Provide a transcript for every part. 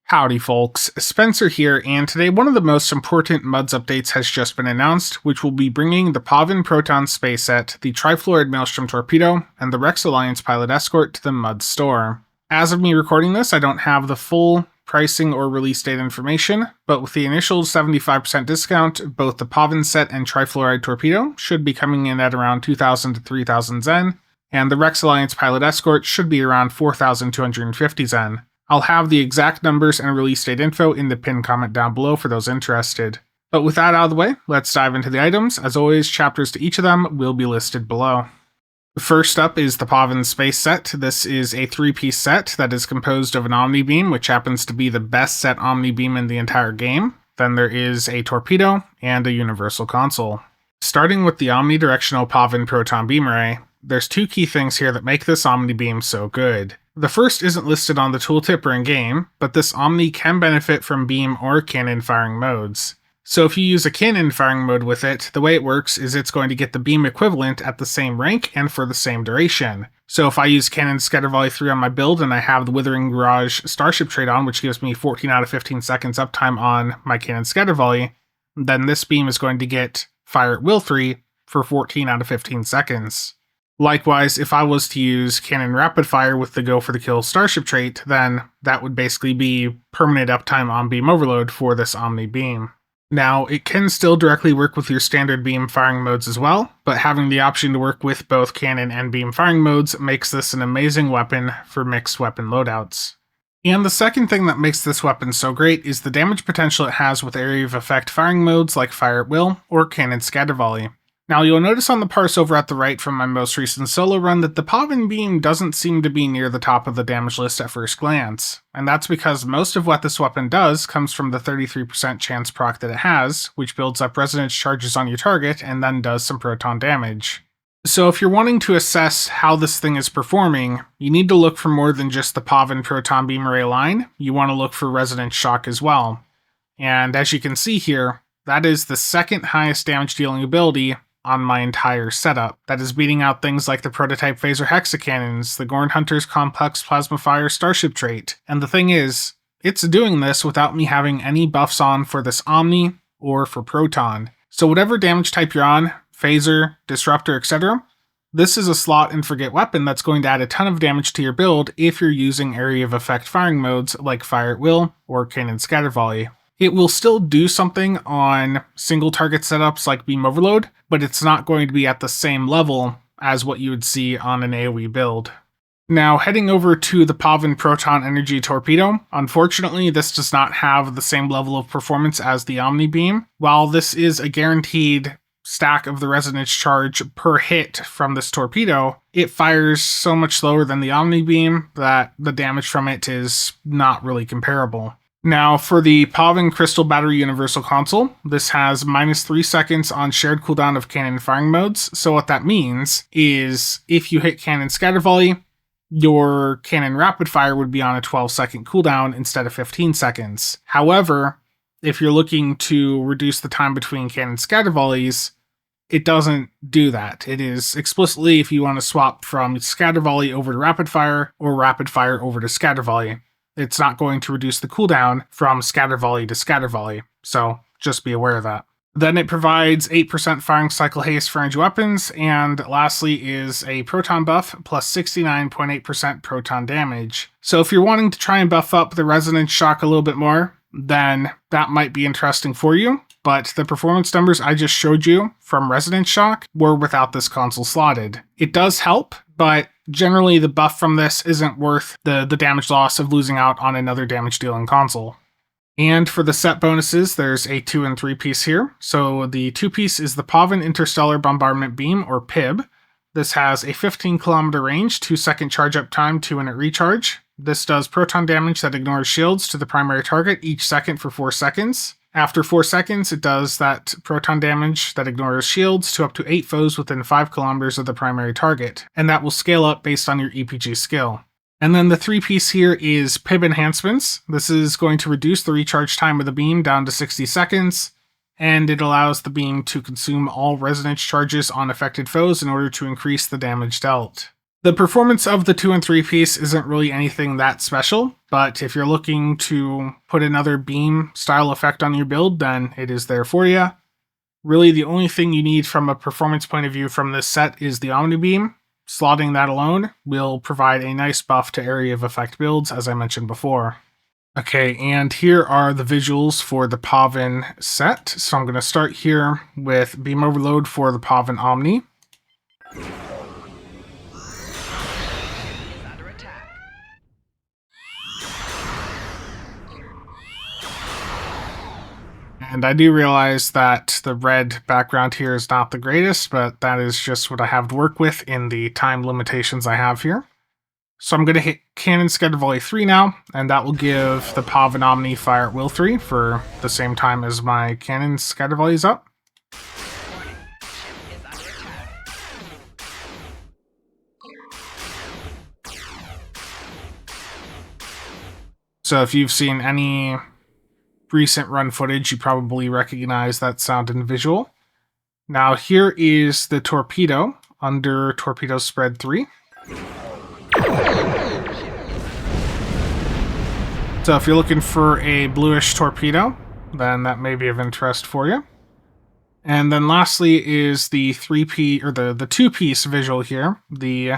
Howdy folks, Spencer here, and today one of the most important MUDs updates has just been announced, which will be bringing the Pahvan Space Set, the Triflouride Maelstrom Torpedo, and the Rex Alliance Pilot Escort to the MUD store. As of me recording this, I don't have the full pricing or release date information, but with the initial 75% discount, both the Pahvan Set and Triflouride Torpedo should be coming in at around 2,000 to 3,000 Zen, and the Rex Alliance Pilot Escort should be around 4,250 Zen. I'll have the exact numbers and release date info in the pinned comment down below for those interested. But with that out of the way, let's dive into the items. As always, chapters to each of them will be listed below. First up is the Pahvan Space Set. This is a 3-piece set that is composed of an Omni beam, which happens to be the best set Omni beam in the entire game. Then there is a torpedo and a universal console. Starting with the omnidirectional Pahvan proton beam array, there's two key things here that make this Omni beam so good. The first isn't listed on the tooltip or in-game, but this Omni can benefit from beam or cannon firing modes. So if you use a cannon firing mode with it, the way it works is it's going to get the beam equivalent at the same rank and for the same duration. So if I use Cannon Scatter Volley 3 on my build and I have the Withering Barrage Starship trait on, which gives me 14 out of 15 seconds uptime on my Cannon Scatter Volley, then this beam is going to get Fire at Will 3 for 14 out of 15 seconds. Likewise, if I was to use Cannon Rapid Fire with the Go for the Kill Starship trait, then that would basically be permanent uptime on beam overload for this Omni beam. Now, it can still directly work with your standard beam firing modes as well, but having the option to work with both cannon and beam firing modes makes this an amazing weapon for mixed weapon loadouts. And the second thing that makes this weapon so great is the damage potential it has with area of effect firing modes like Fire at Will or Cannon Scatter Volley. Now you'll notice on the parse over at the right from my most recent solo run that the Pahvan beam doesn't seem to be near the top of the damage list at first glance, and that's because most of what this weapon does comes from the 33% chance proc that it has, which builds up resonance charges on your target and then does some proton damage. So if you're wanting to assess how this thing is performing, you need to look for more than just the Pahvan proton beam array line, you want to look for resonance shock as well. And as you can see here, that is the second highest damage dealing ability on my entire setup. That is beating out things like the Prototype Phaser Hexacannons, the Gorn Hunter's Complex Plasma Fire Starship trait. And the thing is, it's doing this without me having any buffs on for this Omni or for Proton. So whatever damage type you're on, Phaser, Disruptor, etc., this is a slot and forget weapon that's going to add a ton of damage to your build if you're using area of effect firing modes like Fire at Will or Cannon Scatter Volley. It will still do something on single target setups like Beam Overload, but it's not going to be at the same level as what you would see on an AoE build. Now, heading over to the Pahvan Proton Energy Torpedo, unfortunately this does not have the same level of performance as the Omni Beam. While this is a guaranteed stack of the resonance charge per hit from this torpedo, it fires so much slower than the Omni Beam that the damage from it is not really comparable. Now, for the Pahvan Crystal Battery Universal Console, this has -3 seconds on shared cooldown of cannon firing modes, so what that means is if you hit Cannon Scatter Volley, your Cannon Rapid Fire would be on a 12-second cooldown instead of 15 seconds. However, if you're looking to reduce the time between Cannon Scatter Volleys, it doesn't do that. It is explicitly if you want to swap from Scatter Volley over to Rapid Fire or Rapid Fire over to Scatter Volley. It's not going to reduce the cooldown from Scatter Volley to Scatter Volley, so just be aware of that. Then it provides 8% firing cycle haste for ranged weapons, and lastly is a proton buff plus 69.8% proton damage. So if you're wanting to try and buff up the resonance shock a little bit more, then that might be interesting for you, but the performance numbers I just showed you from resonance shock were without this console slotted. It does help, but generally the buff from this isn't worth the damage loss of losing out on another damage dealing console. And for the set bonuses, there's a 2- and 3-piece here. So the 2-piece is the Pahvan Interstellar Bombardment Beam, or PIB. This has a 15-kilometer range, 2-second charge up time, 2-minute recharge. This does proton damage that ignores shields to the primary target each second for 4 seconds. After 4 seconds, it does that proton damage that ignores shields to up to 8 foes within 5 kilometers of the primary target, and that will scale up based on your EPG skill. And then the 3-piece here is PIB Enhancements. This is going to reduce the recharge time of the beam down to 60 seconds, and it allows the beam to consume all resonance charges on affected foes in order to increase the damage dealt. The performance of the 2 and 3 piece isn't really anything that special, but if you're looking to put another beam style effect on your build, then it is there for you. Really, the only thing you need from a performance point of view from this set is the Omni beam. Slotting that alone will provide a nice buff to area of effect builds, as I mentioned before. Okay, and here are the visuals for the Pahvan set. So I'm going to start here with beam overload for the Pahvan Omni. And I do realize that the red background here is not the greatest, but that is just what I have to work with in the time limitations I have here. So I'm going to hit Cannon Scatter Volley 3 now, and that will give the Pahvan Omni Fire at Will 3 for the same time as my Cannon Scatter Volley is up. So if you've seen any recent run footage, you probably recognize that sound and visual. Now here is the torpedo under Torpedo Spread 3. So if you're looking for a bluish torpedo, then that may be of interest for you. And then lastly is the 3P or the 2-piece visual here, the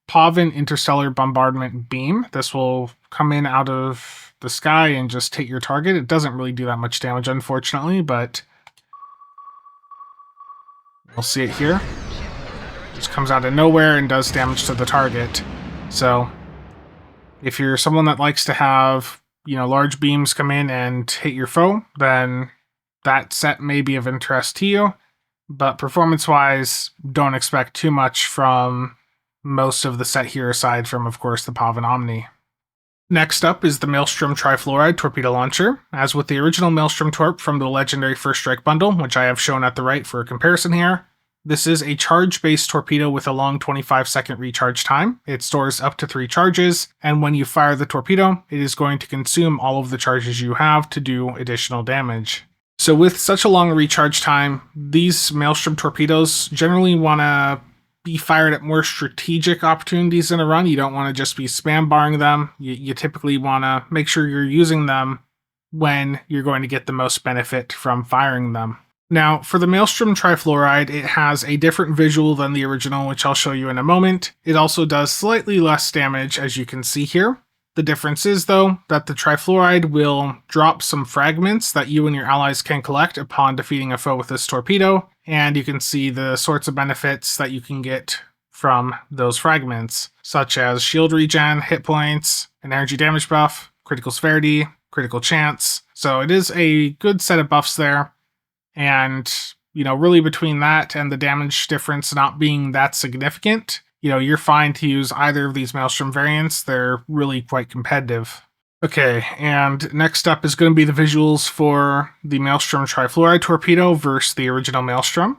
Pahvan Interstellar Bombardment Beam. This will come in out of the sky and just hit your target. It doesn't really do that much damage, unfortunately, but we'll see it here. It just comes out of nowhere and does damage to the target. So if you're someone that likes to have, large beams come in and hit your foe, then that set may be of interest to you. But performance-wise, don't expect too much from most of the set here, aside from, of course, the Pahvan Omni. Next up is the Maelstrom Triflouride Torpedo Launcher. As with the original Maelstrom Torp from the legendary First Strike bundle, which I have shown at the right for a comparison here, this is a charge-based torpedo with a long 25-second recharge time. It stores up to 3 charges, and when you fire the torpedo, it is going to consume all of the charges you have to do additional damage. So with such a long recharge time, these Maelstrom torpedoes generally want to be fired at more strategic opportunities in a run. You don't want to just be spam barring them. You typically want to make sure you're using them when you're going to get the most benefit from firing them. Now, for the Maelstrom Triflouride, it has a different visual than the original, which I'll show you in a moment. It also does slightly less damage, as you can see here. The difference is, though, that the Triflouride will drop some fragments that you and your allies can collect upon defeating a foe with this torpedo, and you can see the sorts of benefits that you can get from those fragments, such as shield regen, hit points, an energy damage buff, critical severity, critical chance. So it is a good set of buffs there, and, really between that and the damage difference not being that significant, you're fine to use either of these Maelstrom variants. They're really quite competitive. Okay, and next up is going to be the visuals for the Maelstrom Triflouride Torpedo versus the original Maelstrom.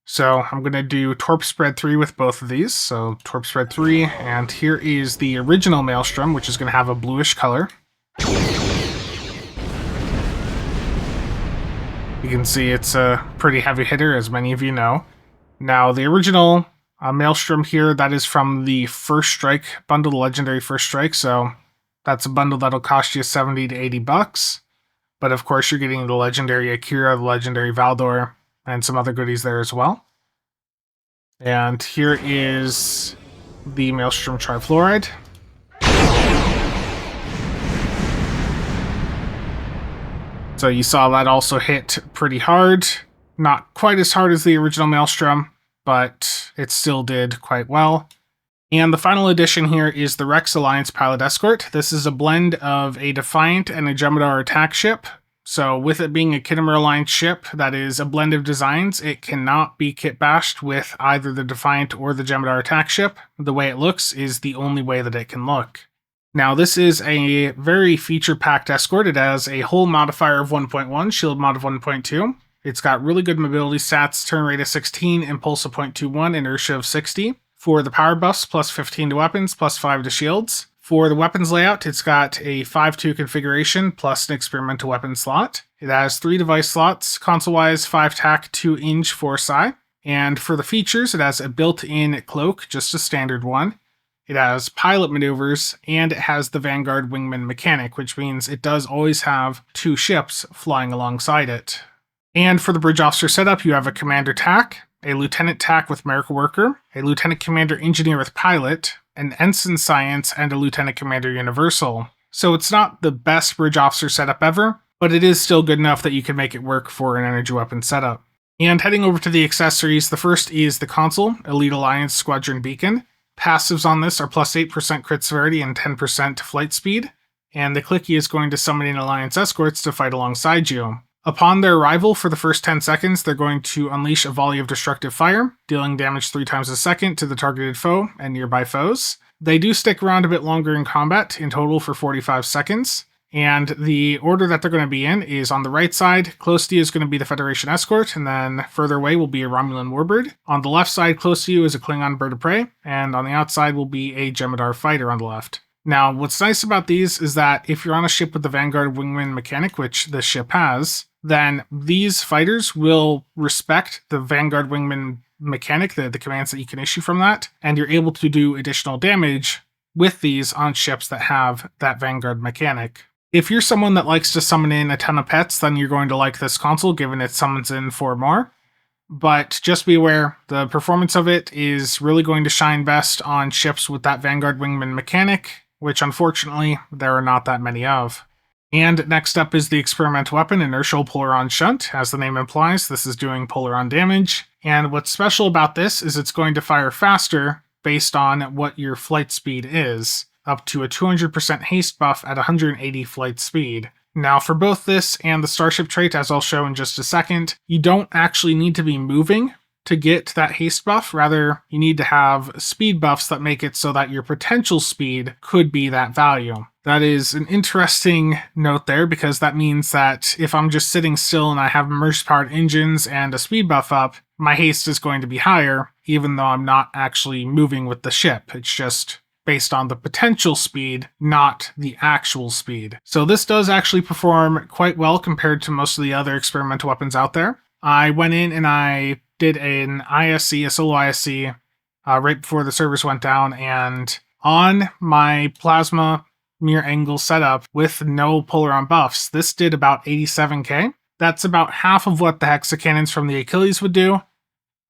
So I'm going to do Torp Spread 3 with both of these. So Torp Spread 3, and here is the original Maelstrom, which is going to have a bluish color. You can see it's a pretty heavy hitter, as many of you know. Now, the original Maelstrom here, that is from the First Strike bundle, the legendary First Strike, so that's a bundle that'll cost you 70 to 80 bucks. But of course, you're getting the legendary Akira, the legendary Valdor, and some other goodies there as well. And here is the Maelstrom Triflouride. So you saw that also hit pretty hard. Not quite as hard as the original Maelstrom, but it still did quite well. And the final addition here is the Rex Alliance Pilot Escort. This is a blend of a Defiant and a Jem'Hadar attack ship. So with it being a Khitomer Alliance ship that is a blend of designs, it cannot be kit bashed with either the Defiant or the Jem'Hadar attack ship. The way it looks is the only way that it can look. Now, this is a very feature-packed escort. It has a hull modifier of 1.1, shield mod of 1.2. It's got really good mobility stats, turn rate of 16, impulse of 0.21, inertia of 60. For the power buffs, plus 15 to weapons, plus 5 to shields. For the weapons layout, it's got a 5-2 configuration, plus an experimental weapon slot. It has 3 device slots, console-wise, 5 tac, 2 inch for psi. And for the features, it has a built-in cloak, just a standard one. it has pilot maneuvers, and it has the Vanguard Wingman mechanic, which means it does always have 2 ships flying alongside it. And for the Bridge Officer setup, you have a Commander TAC, a Lieutenant TAC with Miracle Worker, a Lieutenant Commander Engineer with Pilot, an Ensign Science, and a Lieutenant Commander Universal. So it's not the best Bridge Officer setup ever, but it is still good enough that you can make it work for an energy weapon setup. And heading over to the accessories, the first is the console, Elite Alliance Squadron Beacon. Passives on this are plus 8% crit severity and 10% flight speed, and the clicky is going to summon in Alliance escorts to fight alongside you. Upon their arrival, for the first 10 seconds, they're going to unleash a volley of destructive fire, dealing damage 3 times a second to the targeted foe and nearby foes. They do stick around a bit longer in combat, in total for 45 seconds. And the order that they're going to be in is on the right side, close to you is going to be the Federation Escort, and then further away will be a Romulan Warbird. On the left side, close to you is a Klingon Bird of Prey, and on the outside will be a Jem'Hadar Fighter on the left. Now, what's nice about these is that if you're on a ship with the Vanguard Wingman mechanic, which this ship has, then these fighters will respect the Vanguard Wingman mechanic, the commands that you can issue from that, and you're able to do additional damage with these on ships that have that Vanguard mechanic. If you're someone that likes to summon in a ton of pets, then you're going to like this console, given it summons in 4 more. But just be aware, the performance of it is really going to shine best on ships with that Vanguard Wingman mechanic, which unfortunately there are not that many of. And next up is the experimental weapon, Inertial Polaron Shunt. As the name implies, this is doing Polaron damage. And what's special about this is it's going to fire faster based on what your flight speed is, up to a 200% haste buff at 180 flight speed. Now for both this and the Starship trait, as I'll show in just a second, you don't actually need to be moving to get that haste buff. Rather, you need to have speed buffs that make it so that your potential speed could be that value. That is an interesting note there, because that means that if I'm just sitting still and I have immersion-powered engines and a speed buff up, my haste is going to be higher, even though I'm not actually moving with the ship. It's just based on the potential speed, not the actual speed. So this does actually perform quite well compared to most of the other experimental weapons out there. I went in and I did an ISC, a solo ISC, right before the servers went down, and on my plasma mirror angle setup with no Polaron buffs, this did about 87k. That's about half of what the hexacannons from the Achilles would do.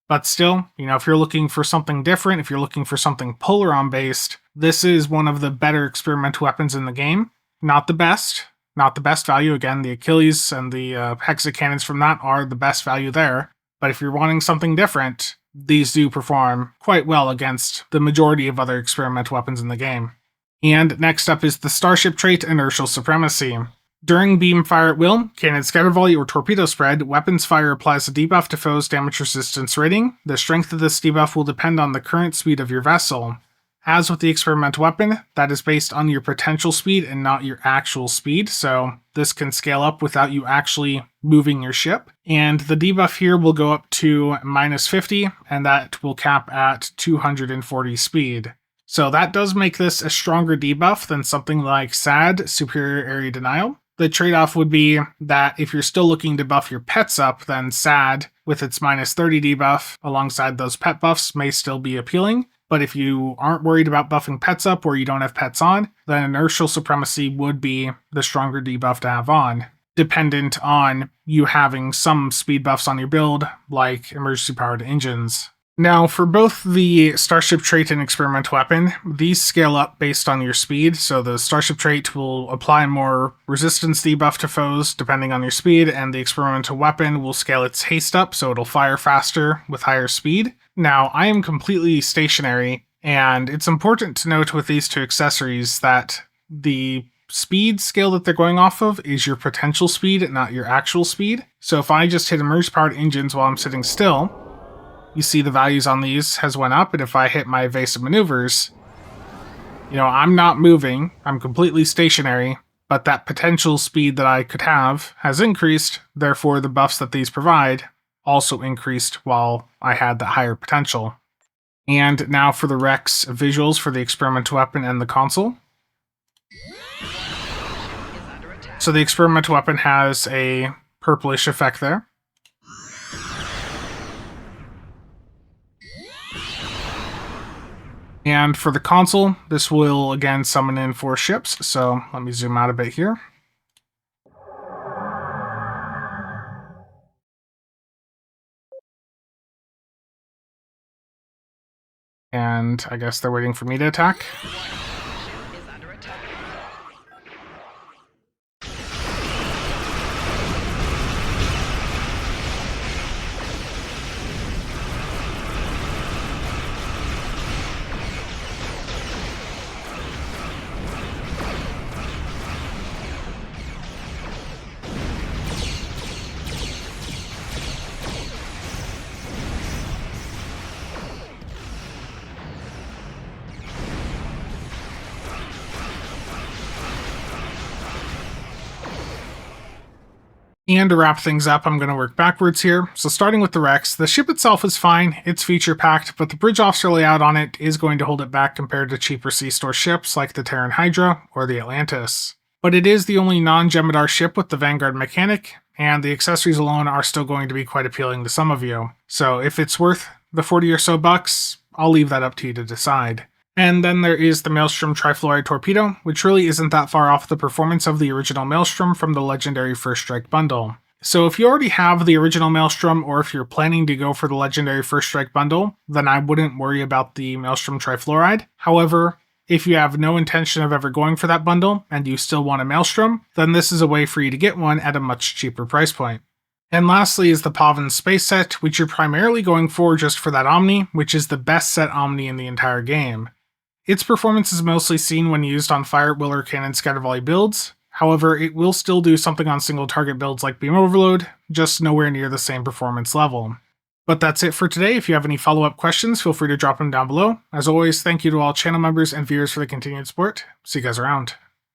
But still, if you're looking for something different, if you're looking for something Polaron based, this is one of the better experimental weapons in the game. Not the best value. Again, the Achilles and the hexacannons from that are the best value there. But if you're wanting something different, these do perform quite well against the majority of other experimental weapons in the game. And next up is the Starship trait, Inertial Supremacy. During beam fire at will, cannon scatter volley, or torpedo spread, weapons fire applies a debuff to foes' damage resistance rating. The strength of this debuff will depend on the current speed of your vessel. As with the experimental weapon, that is based on your potential speed and not your actual speed, so this can scale up without you actually moving your ship. And the debuff here will go up to -50, and that will cap at 240 speed. So that does make this a stronger debuff than something like SAD, Superior Area Denial. The trade-off would be that if you're still looking to buff your pets up, then SAD, with its -30 debuff alongside those pet buffs, may still be appealing. But if you aren't worried about buffing pets up or you don't have pets on, then Inertial Supremacy would be the stronger debuff to have on, dependent on you having some speed buffs on your build, like emergency-powered engines. Now, for both the Starship trait and experimental weapon, these scale up based on your speed, so the Starship trait will apply more resistance debuff to foes depending on your speed, and the experimental weapon will scale its haste up, so it'll fire faster with higher speed. Now, I am completely stationary, and it's important to note with these two accessories that the speed scale that they're going off of is your potential speed, not your actual speed. So if I just hit emerge-powered engines while I'm sitting still, you see the values on these has went up, and if I hit my evasive maneuvers, I'm not moving, I'm completely stationary, but that potential speed that I could have has increased, therefore the buffs that these provide also increased while I had that higher potential. And now for the Rex visuals for the experimental weapon and the console. So the experimental weapon has a purplish effect there. And for the console, this will again summon in 4 ships, so let me zoom out a bit here. And I guess they're waiting for me to attack. And to wrap things up, I'm going to work backwards here. So starting with the Rex, the ship itself is fine, it's feature-packed, but the bridge officer layout on it is going to hold it back compared to cheaper C-Store ships like the Terran Hydra or the Atlantis. But it is the only non-Jem'Hadar ship with the Vanguard mechanic, and the accessories alone are still going to be quite appealing to some of you. So if it's worth the 40 or so bucks, I'll leave that up to you to decide. And then there is the Maelstrom Triflouride torpedo, which really isn't that far off the performance of the original Maelstrom from the legendary First Strike bundle. So if you already have the original Maelstrom, or if you're planning to go for the legendary First Strike bundle, then I wouldn't worry about the Maelstrom Triflouride. However, if you have no intention of ever going for that bundle, and you still want a Maelstrom, then this is a way for you to get one at a much cheaper price point. And lastly is the Pahvan Space Set, which you're primarily going for just for that Omni, which is the best set Omni in the entire game. Its performance is mostly seen when used on Fire Willer Cannon Scatter Volley builds, however it will still do something on single target builds like Beam Overload, just nowhere near the same performance level. But that's it for today. If you have any follow-up questions, feel free to drop them down below. As always, thank you to all channel members and viewers for the continued support. See you guys around.